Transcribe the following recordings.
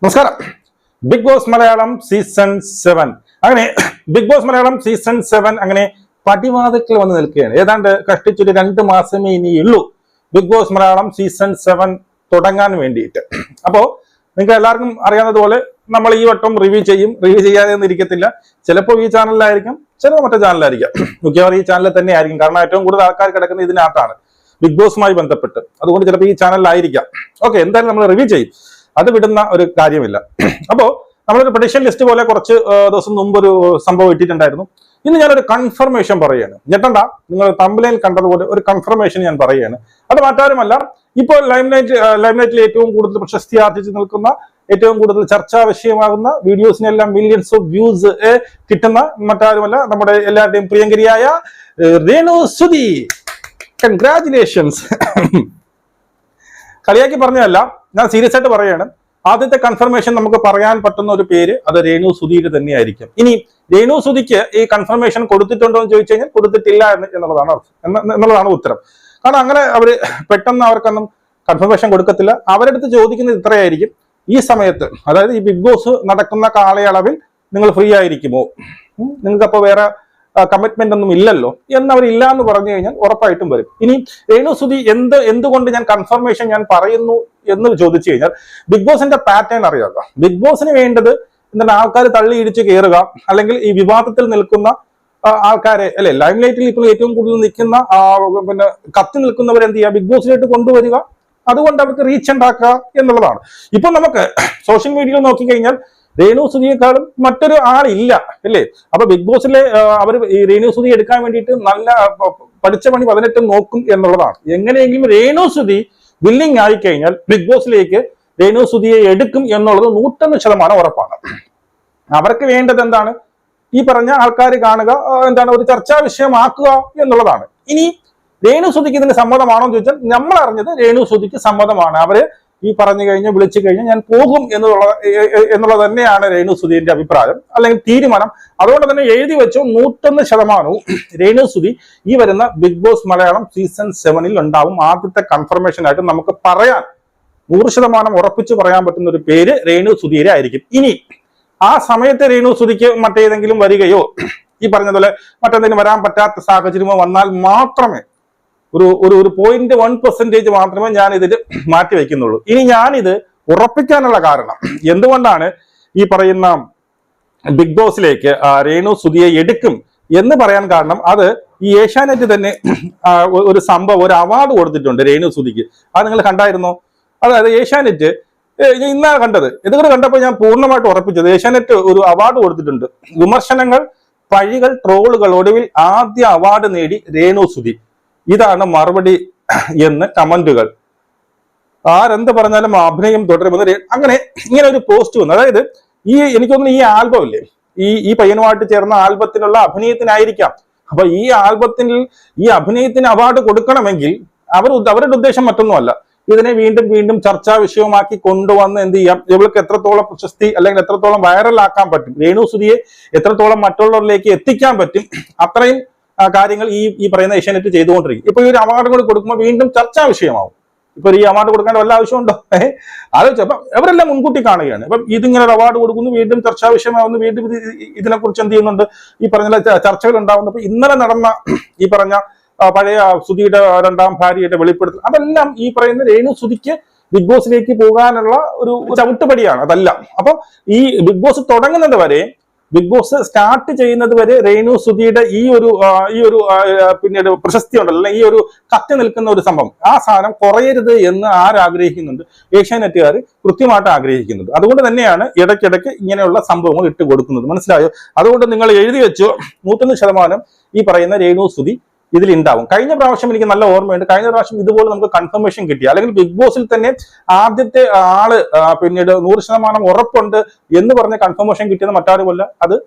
നമസ്കാരം. Big boss Malayalam season 7 അങ്ങനെ big boss Malayalam season 7 അങ്ങനെ പടിവാതിക്കൽ വന്ന് നിൽക്കുകയാണ്. ഏതാണ്ട് കഷ്ടിച്ചൊരു 2 മാസമേ ഇനിയുള്ളൂ ബിഗ് ബോസ് മലയാളം സീസൺ 7 തുടങ്ങാൻ വേണ്ടിയിട്ട്. അപ്പോ നിങ്ങൾക്ക് എല്ലാവർക്കും അറിയാവുന്നതുപോലെ നമ്മൾ ഈ വട്ടം റിവ്യൂ ചെയ്യാതെ ഒന്നും ഇരിക്കത്തില്ല. ചിലപ്പോൾ ഈ ചാനലിലായിരിക്കും, ചിലപ്പോൾ മറ്റേ ചാനലിലായിരിക്കാം. മിക്കവാറും ഈ ചാനലിൽ തന്നെ ആയിരിക്കും. കാരണം ഏറ്റവും കൂടുതൽ ആൾക്കാർ കിടക്കുന്നത് ഇതിനകത്താണ്, ബിഗ് ബോസുമായി ബന്ധപ്പെട്ട്. അതുകൊണ്ട് ചിലപ്പോൾ ഈ ചാനലിലായിരിക്കാം. ഓക്കെ, എന്തായാലും നമ്മൾ റിവ്യൂ ചെയ്യും, അത് വിടുന്ന ഒരു കാര്യമില്ല. അപ്പോ നമ്മളൊരു പ്രഡിക്ഷൻ ലിസ്റ്റ് പോലെ കുറച്ച് ദിവസം മുമ്പ് ഒരു സംഭവം ഇട്ടിട്ടുണ്ടായിരുന്നു. ഇന്ന് ഞാനൊരു കൺഫർമേഷൻ പറയുകയാണ്. ഞെട്ടണ്ട, നിങ്ങൾ തമ്പനയിൽ കണ്ടതുപോലെ ഒരു കൺഫർമേഷൻ ഞാൻ പറയുകയാണ്. അത് മറ്റാരുമല്ല, ഇപ്പോൾ ലൈംലൈറ്റിൽ ഏറ്റവും കൂടുതൽ പ്രശസ്തി ആർജിച്ച് നിൽക്കുന്ന, ഏറ്റവും കൂടുതൽ ചർച്ചാ വിഷയമാകുന്ന, വീഡിയോസിനെല്ലാം മില്യൺസ് ഓഫ് വ്യൂസ് കിട്ടുന്ന മറ്റാരുമല്ല, നമ്മുടെ എല്ലാവരുടെയും പ്രിയങ്കരിയായ രേണുസുതി. കൺഗ്രാറ്റുലേഷൻസ്. കളിയാക്കി പറഞ്ഞതല്ല, ഞാൻ സീരിയസ് ആയിട്ട് പറയാണ്. ആദ്യത്തെ കൺഫർമേഷൻ നമുക്ക് പറയാൻ പറ്റുന്ന ഒരു പേര് അത് രേണുസുതിയുടെ തന്നെയായിരിക്കും. ഇനി രേണുസുതിക്ക് ഈ കൺഫർമേഷൻ കൊടുത്തിട്ടുണ്ടോ എന്ന് ചോദിച്ചു കഴിഞ്ഞാൽ കൊടുത്തിട്ടില്ല എന്നുള്ളതാണ് ഉത്തരം. കാരണം അങ്ങനെ അവര് പെട്ടെന്ന് അവർക്കൊന്നും കൺഫർമേഷൻ കൊടുക്കത്തില്ല. അവരടുത്ത് ചോദിക്കുന്നത് ഇത്രയായിരിക്കും: ഈ സമയത്ത്, അതായത് ഈ ബിഗ് ബോസ് നടക്കുന്ന കാലയളവിൽ നിങ്ങൾ ഫ്രീ ആയിരിക്കുമോ, നിങ്ങൾക്ക് അപ്പോൾ വേറെ കമ്മിറ്റ്മെന്റ് ഒന്നും ഇല്ലല്ലോ എന്നവരില്ല എന്ന് പറഞ്ഞു കഴിഞ്ഞാൽ ഉറപ്പായിട്ടും വരും. ഇനി രേണുസുതി എന്തുകൊണ്ട് ഞാൻ കൺഫർമേഷൻ ഞാൻ പറയുന്നു എന്ന് ചോദിച്ചു കഴിഞ്ഞാൽ, ബിഗ് ബോസിന്റെ പാറ്റേൺ അറിയാമല്ലോ. ബിഗ് ബോസിന് വേണ്ടത് എന്താണ്? ആൾക്കാർ തള്ളി ഇടിച്ച് കയറുക, അല്ലെങ്കിൽ ഈ വിവാദത്തിൽ നിൽക്കുന്ന ആൾക്കാരെ, അല്ലെ, ലൈം ലൈറ്റിൽ ഇപ്പോൾ ഏറ്റവും കൂടുതൽ നിൽക്കുന്ന പിന്നെ കത്തി നിൽക്കുന്നവരെ എന്ത് ചെയ്യുക? ബിഗ് ബോസിലേക്ക് കൊണ്ടുവരിക, അതുകൊണ്ട് അവർക്ക് റീച്ച് ഉണ്ടാക്കുക എന്നുള്ളതാണ്. ഇപ്പൊ നമുക്ക് സോഷ്യൽ മീഡിയയിൽ നോക്കിക്കഴിഞ്ഞാൽ രേണുസുതിയെക്കാളും മറ്റൊരു ആളില്ല, അല്ലേ? അപ്പൊ ബിഗ് ബോസിലെ അവർ ഈ രേണുസുതി എടുക്കാൻ വേണ്ടിയിട്ട് നല്ല പഠിച്ച പണി 18 നോക്കും എന്നുള്ളതാണ്. എങ്ങനെയെങ്കിലും രേണുസുതി വില്ലിങ് ആയി കഴിഞ്ഞാൽ ബിഗ് ബോസിലേക്ക് രേണുസുതിയെ എടുക്കും എന്നുള്ളത് 101% ഉറപ്പാണ്. അവർക്ക് വേണ്ടത് എന്താണ്? ഈ പറഞ്ഞ ആൾക്കാർ കാണുക, എന്താണ്, ഒരു ചർച്ചാ വിഷയമാക്കുക എന്നുള്ളതാണ്. ഇനി രേണുസുതിക്ക് ഇതിന് സമ്മതമാണോ എന്ന് ചോദിച്ചാൽ, നമ്മൾ അറിഞ്ഞത് രേണുസുതിക്ക് സമ്മതമാണ്. അവര് ഈ പറഞ്ഞു കഴിഞ്ഞാൽ, വിളിച്ചു കഴിഞ്ഞാൽ ഞാൻ പോകും എന്നുള്ളത് തന്നെയാണ് രേണുസുതിന്റെ അഭിപ്രായം, അല്ലെങ്കിൽ തീരുമാനം. അതുകൊണ്ട് തന്നെ എഴുതി വെച്ചു 101% രേണുസുതി ഈ വരുന്ന ബിഗ് ബോസ് മലയാളം സീസൺ 7 ഉണ്ടാവും. ആദ്യത്തെ കൺഫർമേഷൻ ആയിട്ട് നമുക്ക് പറയാൻ 100% ഉറപ്പിച്ചു പറയാൻ പറ്റുന്ന ഒരു പേര് രേണുസുതിയുടെ ആയിരിക്കും. ഇനി ആ സമയത്ത് രേണുസുതിക്ക് മറ്റേതെങ്കിലും വരികയോ, ഈ പറഞ്ഞതുപോലെ മറ്റെന്തെങ്കിലും വരാൻ പറ്റാത്ത സാഹചര്യമോ വന്നാൽ മാത്രമേ ഒരു 0.1% മാത്രമേ ഞാൻ ഇതിൽ മാറ്റി വയ്ക്കുന്നുള്ളൂ. ഇനി ഞാനിത് ഉറപ്പിക്കാനുള്ള കാരണം എന്തുകൊണ്ടാണ് ഈ പറയുന്ന ബിഗ് ബോസിലേക്ക് രേണുസുതിയെ എടുക്കും എന്ന് പറയാൻ കാരണം, അത് ഈ ഏഷ്യാനെറ്റ് തന്നെ ഒരു സംഭവം, ഒരു അവാർഡ് കൊടുത്തിട്ടുണ്ട് രേണുസുതിക്ക്. അത് നിങ്ങൾ കണ്ടായിരുന്നോ? അതായത് ഏഷ്യാനെറ്റ് ഇന്നാണ് കണ്ടത്. ഇതുകൂടെ കണ്ടപ്പോൾ ഞാൻ പൂർണ്ണമായിട്ട് ഉറപ്പിച്ചത്, ഏഷ്യാനെറ്റ് ഒരു അവാർഡ് കൊടുത്തിട്ടുണ്ട്. വിമർശനങ്ങൾ, പഴികൾ, ട്രോളുകൾ, ഒടുവിൽ ആദ്യ അവാർഡ് നേടി രേണുസുതി. ഇതാണ് മറുപടി എന്ന് കമന്റുകൾ. ആരെന്ത് പറഞ്ഞാലും അഭിനയം തുടരുമെന്ന് അങ്ങനെ ഇങ്ങനെ ഒരു പോസ്റ്റ് വന്നു. അതായത് എനിക്ക് തോന്നുന്നു ഈ ആൽബം ഇല്ലേ, ഈ പയ്യനുമായിട്ട് ചേർന്ന ആൽബത്തിനുള്ള അഭിനയത്തിനായിരിക്കാം. അപ്പൊ ഈ ആൽബത്തിൽ ഈ അഭിനയത്തിന് അവാർഡ് കൊടുക്കണമെങ്കിൽ അവരുടെ ഉദ്ദേശം മറ്റൊന്നുമല്ല, ഇതിനെ വീണ്ടും ചർച്ചാ വിഷയമാക്കി കൊണ്ടുവന്ന് എന്ത് ചെയ്യാം, ഇവൾക്ക് എത്രത്തോളം പ്രശസ്തി അല്ലെങ്കിൽ എത്രത്തോളം വൈറലാക്കാൻ പറ്റും, രേണുസുതിയെ എത്രത്തോളം മറ്റുള്ളവരിലേക്ക് എത്തിക്കാൻ പറ്റും, അത്രയും കാര്യങ്ങൾ ഈ പറയുന്ന ഏഷ്യാനെറ്റ് ചെയ്തുകൊണ്ടിരിക്കും. ഇപ്പൊ ഈ ഒരു അവാർഡ് കൂടി കൊടുക്കുമ്പോൾ വീണ്ടും ചർച്ചാ വിഷയമാവും. ഇപ്പൊ ഈ അവാർഡ് കൊടുക്കേണ്ട വല്ല ആവശ്യമുണ്ടോ? ആലോചിച്ചപ്പോ അവരെല്ലാം മുൻകൂട്ടി കാണുകയാണ്. അപ്പം ഇതിങ്ങനെ ഒരു അവാർഡ് കൊടുക്കുന്നു, വീണ്ടും ചർച്ചാ വിഷയമാവുന്നു, വീണ്ടും ഇതിനെക്കുറിച്ച് എന്ത് ചെയ്യുന്നുണ്ട്, ഈ പറഞ്ഞ ചർച്ചകൾ ഉണ്ടാവുന്നു. അപ്പൊ ഇന്നലെ നടന്ന ഈ പറഞ്ഞ പഴയ സുധിയുടെ 2ാം ഭാര്യയുടെ വെളിപ്പെടുത്തൽ, അതെല്ലാം ഈ പറയുന്ന രേണുസുതിക്ക് ബിഗ് ബോസിലേക്ക് പോകാനുള്ള ഒരു ചവിട്ടുപടിയാണ്, അതെല്ലാം. അപ്പൊ ഈ ബിഗ് ബോസ് തുടങ്ങുന്നത് വരെ, ബിഗ് ബോസ് സ്റ്റാർട്ട് ചെയ്യുന്നത് വരെ രേണുസുതിയുടെ ഈ ഒരു പിന്നീട് പ്രശസ്തി ഉണ്ടല്ലോ, അല്ലെങ്കിൽ ഈ ഒരു കത്തി നിൽക്കുന്ന ഒരു സംഭവം, ആ സാധനം കുറയരുത് എന്ന് ആരാഗ്രഹിക്കുന്നുണ്ട്? ഏഷ്യാനെറ്റുകാർ കൃത്യമായിട്ട് ആഗ്രഹിക്കുന്നുണ്ട്. അതുകൊണ്ട് തന്നെയാണ് ഇടയ്ക്കിടയ്ക്ക് ഇങ്ങനെയുള്ള സംഭവങ്ങൾ ഇട്ട് കൊടുക്കുന്നത്. മനസ്സിലായോ? അതുകൊണ്ട് നിങ്ങൾ എഴുതി വെച്ചു 101% ഈ പറയുന്ന രേണുസുതി ഇതിലുണ്ടാവും. കഴിഞ്ഞ പ്രാവശ്യം എനിക്ക് നല്ല ഓർമ്മയുണ്ട്. കഴിഞ്ഞ പ്രാവശ്യം ഇതുപോലെ നമുക്ക് കൺഫർമേഷൻ കിട്ടി, അല്ലെങ്കിൽ ബിഗ് ബോസിൽ തന്നെ ആദ്യത്തെ ആള് പിന്നീട് 100% ഉറപ്പുണ്ട് എന്ന് പറഞ്ഞ കൺഫർമേഷൻ കിട്ടിയത് മറ്റാരുമല്ല, അത്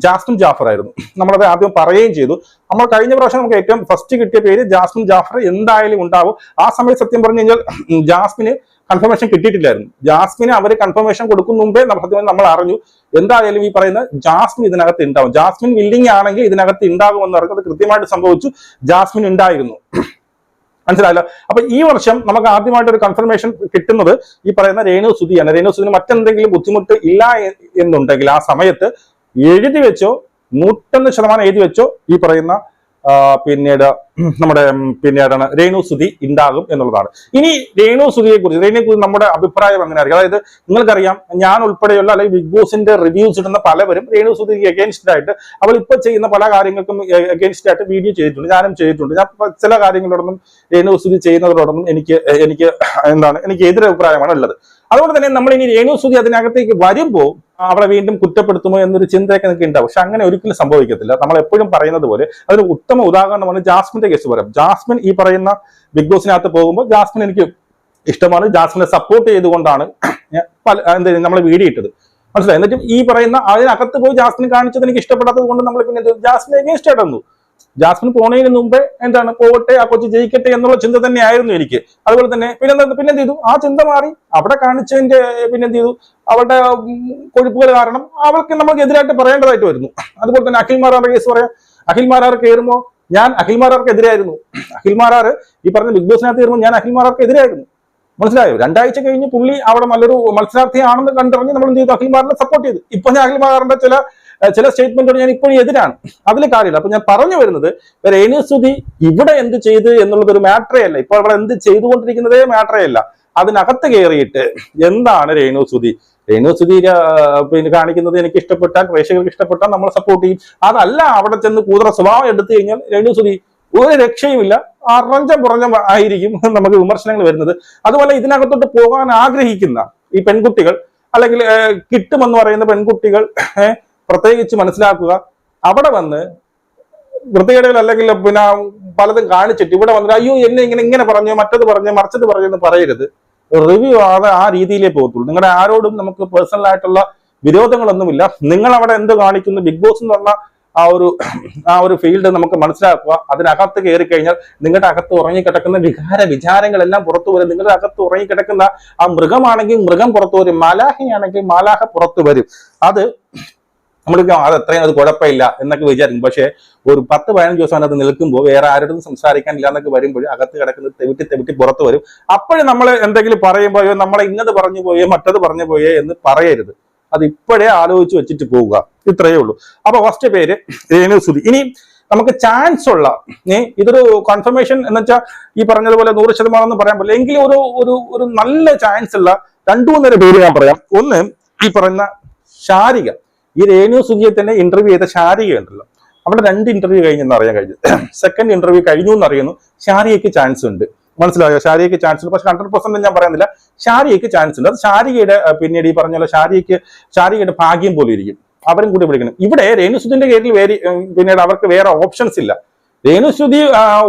ജാസ്മിൻ ജാഫർ ആയിരുന്നു. നമ്മളത് ആദ്യം പറയുകയും ചെയ്തു. നമ്മൾ കഴിഞ്ഞ പ്രാവശ്യം നമുക്ക് ഏറ്റവും ഫസ്റ്റ് കിട്ടിയ പേര് ജാസ്മിൻ ജാഫർ എന്തായാലും ഉണ്ടാവും. ആ സമയത്ത് സത്യം പറഞ്ഞു കഴിഞ്ഞാൽ ജാസ്മിന് കൺഫർമേഷൻ കിട്ടിയിട്ടില്ലായിരുന്നു. ജാസ്മിന് അവര് കൺഫർമേഷൻ കൊടുക്കും മുമ്പേ നമ്മൾ അറിഞ്ഞു എന്തായാലും ഈ പറയുന്ന ജാസ്മിൻ ഇതിനകത്ത് ഉണ്ടാവും. ജാസ്മിൻ വില്ലിങ് ആണെങ്കിൽ ഇതിനകത്ത് ഉണ്ടാകുമെന്ന് പറഞ്ഞത് കൃത്യമായിട്ട് സംഭവിച്ചു. ജാസ്മിൻ ഉണ്ടായിരുന്നു. മനസ്സിലായല്ലോ. അപ്പൊ ഈ വർഷം നമുക്ക് ആദ്യമായിട്ട് ഒരു കൺഫർമേഷൻ കിട്ടുന്നത് ഈ പറയുന്ന രേണു സുധിയാണ്. രേണു സുധിന് മറ്റെന്തെങ്കിലും ബുദ്ധിമുട്ട് ഇല്ല എന്നുണ്ടെങ്കിൽ ആ സമയത്ത് എഴുതി വെച്ചോ, 101% എഴുതി വെച്ചോ, ഈ പറയുന്ന പിന്നീട് നമ്മുടെ പിന്നീടാണ് രേണു സുധി ഉണ്ടാകും എന്നുള്ളതാണ്. ഇനി രേണു സുധിയെ കുറിച്ച് നമ്മുടെ അഭിപ്രായം അങ്ങനെ ആയിരിക്കും. അതായത് നിങ്ങൾക്കറിയാം, ഞാൻ ഉൾപ്പെടെയുള്ള അല്ലെങ്കിൽ ബിഗ് ബോസിന്റെ റിവ്യൂസ് ഇടുന്ന പലവരും രേണു സുധിക്ക് അഗേൻസ്റ്റ് ആയിട്ട്, അവൾ ഇപ്പൊ ചെയ്യുന്ന പല കാര്യങ്ങൾക്കും അഗേൻസ്റ്റ് ആയിട്ട് വീഡിയോ ചെയ്തിട്ടുണ്ട്, ഞാനും ചെയ്തിട്ടുണ്ട്. ഞാൻ ചില കാര്യങ്ങളോടൊന്നും രേണു സുധി ചെയ്യുന്നതിനോടൊന്നും എനിക്ക് എതിരഭിപ്രായമാണ് ഉള്ളത്. അതുകൊണ്ട് തന്നെ നമ്മൾ ഇനി രേണു സുധി അതിനകത്തേക്ക് വരുമ്പോൾ അവളെ വീണ്ടും കുറ്റപ്പെടുത്തുമോ എന്നൊരു ചിന്തയൊക്കെ നിങ്ങൾക്ക് ഉണ്ടാവും. പക്ഷെ അങ്ങനെ ഒരിക്കലും സംഭവിക്കത്തില്ല. നമ്മൾ എപ്പോഴും പറയുന്നത് പോലെ അതിന് ഉത്തമ ഉദാഹരണമാണ് ജാസ്മിന്റെ കേസ് പറയാം. ജാസ്മിൻ ഈ പറയുന്ന ബിഗ് ബോസിനകത്ത് പോകുമ്പോൾ ജാസ്മിൻ എനിക്ക് ഇഷ്ടമാണ്. ജാസ്മിനെ സപ്പോർട്ട് ചെയ്തുകൊണ്ടാണ് നമ്മൾ വീഡിയോ ഇട്ടത്, മനസ്സിലായി. എന്നിട്ടും ഈ പറയുന്ന അതിനകത്ത് പോയി ജാസ്മിൻ കാണിച്ചത് എനിക്ക് ഇഷ്ടപ്പെടാത്തത് കൊണ്ട് നമ്മൾ പിന്നെ ജാസ്മിനെ അഗേൻസ്റ്റ് ആയിരുന്നു. ജാസ്മിൻ പോണതിന് മുമ്പേ പോകട്ടെ, ആ കൊച്ചു ജയിക്കട്ടെ എന്നുള്ള ചിന്ത തന്നെയായിരുന്നു എനിക്ക്. അതുപോലെ തന്നെ പിന്നെന്ത് ചെയ്തു, ആ ചിന്ത മാറി. അവിടെ കാണിച്ചതിന്റെ പിന്നെന്ത് ചെയ്തു, അവളുടെ കൊഴുപ്പുകൾ കാരണം അവൾക്ക് നമുക്ക് എതിരായിട്ട് പറയേണ്ടതായിട്ട് വരുന്നു. അതുപോലെ തന്നെ അഖിൽ മാരാറിന്റെ കേസ് പറയാം. അഖിൽ മാരാർ കയറുമ്പോൾ ഞാൻ അഖിൽ മാരാർക്ക് എതിരായിരുന്നു. അഖിൽ മാരാർ ഈ പറഞ്ഞ ബിഗ് ബോസിനകത്ത് കയറുമ്പോൾ ഞാൻ അഖിൽ മാരാർക്ക് എതിരായിരുന്നു, മനസ്സിലായോ. 2 ആഴ്ച കഴിഞ്ഞ് പുള്ളി അവിടെ നല്ലൊരു മത്സരാർത്ഥിയാണെന്ന് കണ്ടറിഞ്ഞ് നമ്മൾ എന്ത് ചെയ്തു, അഖിൽ മാറിനെ സപ്പോർട്ട് ചെയ്തു. ഇപ്പൊ ഞാൻ അഖിൽ മാറിന്റെ ചില സ്റ്റേറ്റ്മെന്റോട് ഞാൻ ഇപ്പോഴും എതിരാണ്. അതിൽ കാര്യമില്ല. അപ്പൊ ഞാൻ പറഞ്ഞു വരുന്നത്, രേണു സുധി ഇവിടെ എന്ത് ചെയ്ത് എന്നുള്ളത് ഒരു മാറ്ററേ അല്ല. ഇപ്പോൾ അവിടെ എന്ത് ചെയ്തുകൊണ്ടിരിക്കുന്നതേ മാറ്ററേ അല്ല. അതിനകത്ത് കയറിയിട്ട് എന്താണ് രേണു സുധി പിന്നെ കാണിക്കുന്നത് എനിക്ക് ഇഷ്ടപ്പെട്ടാൽ, പ്രേക്ഷകർക്ക് ഇഷ്ടപ്പെട്ടാൽ നമ്മൾ സപ്പോർട്ട് ചെയ്യും. അതല്ല അവിടെ ചെന്ന് കൂതറ സ്വഭാവം എടുത്തു കഴിഞ്ഞാൽ രേണു സുധി ഒരു രക്ഷയുമില്ല, പുറഞ്ഞം ആയിരിക്കും നമുക്ക് വിമർശനങ്ങൾ വരുന്നത്. അതുപോലെ ഇതിനകത്തോട്ട് പോകാൻ ആഗ്രഹിക്കുന്ന ഈ പെൺകുട്ടികൾ, അല്ലെങ്കിൽ കിട്ടുമെന്ന് പറയുന്ന പെൺകുട്ടികൾ പ്രത്യേകിച്ച് മനസ്സിലാക്കുക, അവിടെ വന്ന് വൃത്തികേടുകൾ അല്ലെങ്കിൽ പിന്നെ പലതും കാണിച്ചിട്ട് ഇവിടെ വന്നിട്ട് അയ്യോ എന്നെ ഇങ്ങനെ പറഞ്ഞു, മറ്റത് പറഞ്ഞു, മറിച്ചത് പറഞ്ഞു എന്ന് പറയരുത്. റിവ്യൂ ആ രീതിയിലേ പോകത്തുള്ളൂ. നിങ്ങളുടെ ആരോടും നമുക്ക് പേഴ്സണൽ ആയിട്ടുള്ള വിരോധങ്ങളൊന്നുമില്ല. നിങ്ങൾ അവിടെ എന്ത് കാണിക്കുന്നു, ബിഗ് ബോസ് എന്ന് പറഞ്ഞ ആ ഒരു ഫീൽഡ് നമുക്ക് മനസ്സിലാക്കുക. അതിനകത്ത് കയറി കഴിഞ്ഞാൽ നിങ്ങളുടെ അകത്ത് ഉറങ്ങിക്കിടക്കുന്ന വിചാരങ്ങളെല്ലാം പുറത്തു വരും. നിങ്ങളുടെ അകത്ത് ഉറങ്ങിക്കിടക്കുന്ന ആ മൃഗമാണെങ്കിൽ മൃഗം പുറത്തു വരും, മാലാഹയാണെങ്കിൽ മാലാഹ പുറത്തു വരും. അത് അത് കുഴപ്പമില്ല എന്നൊക്കെ വിചാരിക്കും. പക്ഷെ ഒരു 10-15 ദിവസം അതിനകത്ത് നിൽക്കുമ്പോൾ വേറെ ആരോടും സംസാരിക്കാനില്ല എന്നൊക്കെ വരുമ്പോൾ അകത്ത് കിടക്കുന്നത് തെവിട്ടി പുറത്തു വരും. അപ്പോഴും നമ്മൾ എന്തെങ്കിലും പറയുമ്പോഴോ നമ്മളെ ഇന്നത് പറഞ്ഞു പോയേ മറ്റത് പറഞ്ഞു പോയേ എന്ന് പറയരുത്. അത് ഇപ്പോഴേ ആലോചിച്ച് വെച്ചിട്ട് പോവുക. ഇത്രയേ ഉള്ളൂ. അപ്പൊ ഫസ്റ്റ് പേര് രേണു സുധി. ഇനി നമുക്ക് ചാൻസ് ഉള്ള ഇതൊരു കൺഫർമേഷൻ എന്ന് വെച്ചാൽ ഈ പറഞ്ഞതുപോലെ 100% എന്ന് പറയാൻ പറ്റില്ല, എങ്കിലും ഒരു നല്ല ചാൻസ് ഉള്ള 2-3 പേര് ഞാൻ പറയാം. ഒന്ന് ഈ പറയുന്ന ഷാരിക. ഈ രേണു സുധിയെ തന്നെ ഇന്റർവ്യൂ ചെയ്ത ഷാരിക ഉണ്ടല്ലോ, അവിടെ 2 ഇന്റർവ്യൂ കഴിഞ്ഞെന്ന് അറിയാൻ കഴിഞ്ഞു. സെക്കൻഡ് ഇന്റർവ്യൂ കഴിഞ്ഞു എന്ന് അറിയുന്നു. ഷാരിയക്ക് ചാൻസ് ഉണ്ട്, മനസ്സിലായോ. ഷാരിയക്ക് ചാൻസ് ഉണ്ട്. പക്ഷെ 100% ഞാൻ പറയുന്നില്ല, ഷാരിയക്ക് ചാൻസ് ഉണ്ട്. അത് ഷാരികയുടെ പിന്നീട് ഈ പറഞ്ഞ പോലെ ഷാരികയുടെ ഭാഗ്യം പോലെ ഇരിക്കും. അവരും കൂടി വിളിക്കണം. ഇവിടെ രേണു സുധിന്റെ കേസിൽ പിന്നീട് അവർക്ക് വേറെ ഓപ്ഷൻസ് ഇല്ല. രേണു സുധി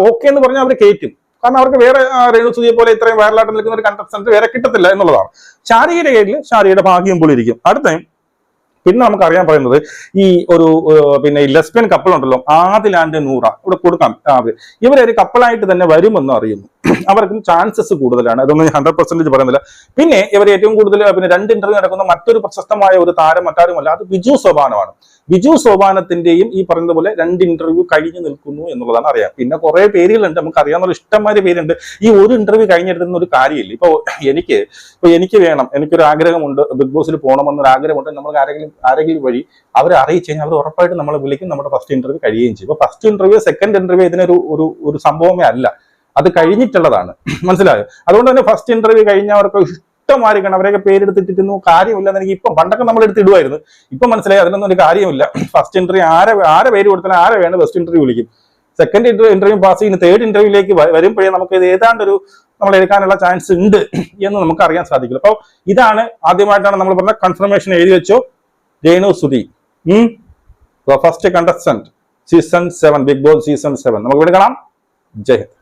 ഓക്കെ എന്ന് പറഞ്ഞാൽ അവർ കയറ്റും. കാരണം അവർക്ക് വേറെ രേണു സുധിയെ പോലെ ഇത്രയും വൈറലായിട്ട് നിൽക്കുന്ന ഒരു കണ്ടസ്റ്റന്റ് വേറെ കിട്ടത്തില്ല എന്നുള്ളതാണ്. ഷാരികയുടെ കേസിൽ ഷാരികയുടെ ഭാഗ്യം പോലെ ഇരിക്കും. അടുത്ത പിന്നെ നമുക്ക് അറിയാൻ പറയുന്നത് ഈ പിന്നെ ലെസ്ബിയൻ കപ്പിൾ ഉണ്ടല്ലോ, ആദിൽ ആൻഡ് നൂറ, ഇവിടെ കൊടുക്കാം. ഇവരൊരു കപ്പിളായിട്ട് തന്നെ വരുമെന്ന് അറിയുന്നു. അവർക്കും ചാൻസസ് കൂടുതലാണ്. അതൊന്നും 100% പറയുന്നില്ല. പിന്നെ ഇവർ ഏറ്റവും കൂടുതൽ പിന്നെ 2 ഇന്റർവ്യൂ നടക്കുന്ന മറ്റൊരു പ്രശസ്തമായ ഒരു താരം മറ്റാരുമല്ല, അത് ബിജു സോപാനമാണ്. ബിജു സോപാനത്തിന്റെയും ഈ പറയുന്നത് പോലെ 2 ഇന്റർവ്യൂ കഴിഞ്ഞു നിൽക്കുന്നു എന്നുള്ളതാണ് അറിയാം. പിന്നെ കുറെ പേരുകളുണ്ട്, നമുക്ക് അറിയാവുന്ന ഇഷ്ടംമാതിരി പേരുണ്ട്. ഈ ഒരു ഇന്റർവ്യൂ കഴിഞ്ഞെടുക്കുന്ന ഒരു കാര്യമില്ല. ഇപ്പൊ എനിക്ക് വേണം, എനിക്കൊരു ആഗ്രഹമുണ്ട്, ബിഗ് ബോസിൽ പോകണമെന്നൊരു ആഗ്രഹമുണ്ട്. നമ്മൾ ആരെങ്കിലും വഴി അവരെ അറിയിച്ചു കഴിഞ്ഞാൽ അവർ ഉറപ്പായിട്ട് നമ്മളെ വിളിക്കും, നമ്മുടെ ഫസ്റ്റ് ഇന്റർവ്യൂ കഴിയുകയും ചെയ്യും. അപ്പൊ ഫസ്റ്റ് ഇന്റർവ്യൂ സെക്കൻഡ് ഇന്റർവ്യൂ ഇതിനൊരു സംഭവമേ അല്ല, അത് കഴിഞ്ഞിട്ടുള്ളതാണ്, മനസ്സിലായോ. അതുകൊണ്ട് തന്നെ ഫസ്റ്റ് ഇന്റർവ്യൂ കഴിഞ്ഞവർക്ക് ഇഷ്ടമായിരിക്കണം. അവരെയൊക്കെ പേരെടുത്തിട്ടിരുന്നു കാര്യമില്ലെന്ന് എനിക്ക് ഇപ്പം പണ്ടൊക്കെ നമ്മൾ എടുത്തിടുമായിരുന്നു. ഇപ്പം മനസ്സിലായി അതിനൊന്നും ഒരു കാര്യമില്ല. ഫസ്റ്റ് ഇന്റർവ്യൂ ആരെ പേര് കൊടുത്താലും ആരെ വേണം ഫസ്റ്റ് ഇന്റർവ്യൂ വിളിക്കും. സെക്കൻഡ് ഇന്റർവ്യൂ പാസ് ചെയ്യുന്ന തേർഡ് ഇന്റർവ്യൂലേക്ക് വരുമ്പോഴേ നമുക്ക് ഇത് ഏതാണ്ടൊരു നമ്മൾ എടുക്കാനുള്ള ചാൻസ് ഉണ്ട് എന്ന് നമുക്ക് അറിയാൻ സാധിക്കില്ല. അപ്പോൾ ഇതാണ് ആദ്യമായിട്ടാണ് നമ്മൾ പറഞ്ഞ കൺഫർമേഷൻ എഴുതി വെച്ചോ, Renu Sudhi first contestant season 7, Bigg Boss season 7. നമുക്ക് ഇവിടെ കാണാം. ജയ് ഹിന്ദ്.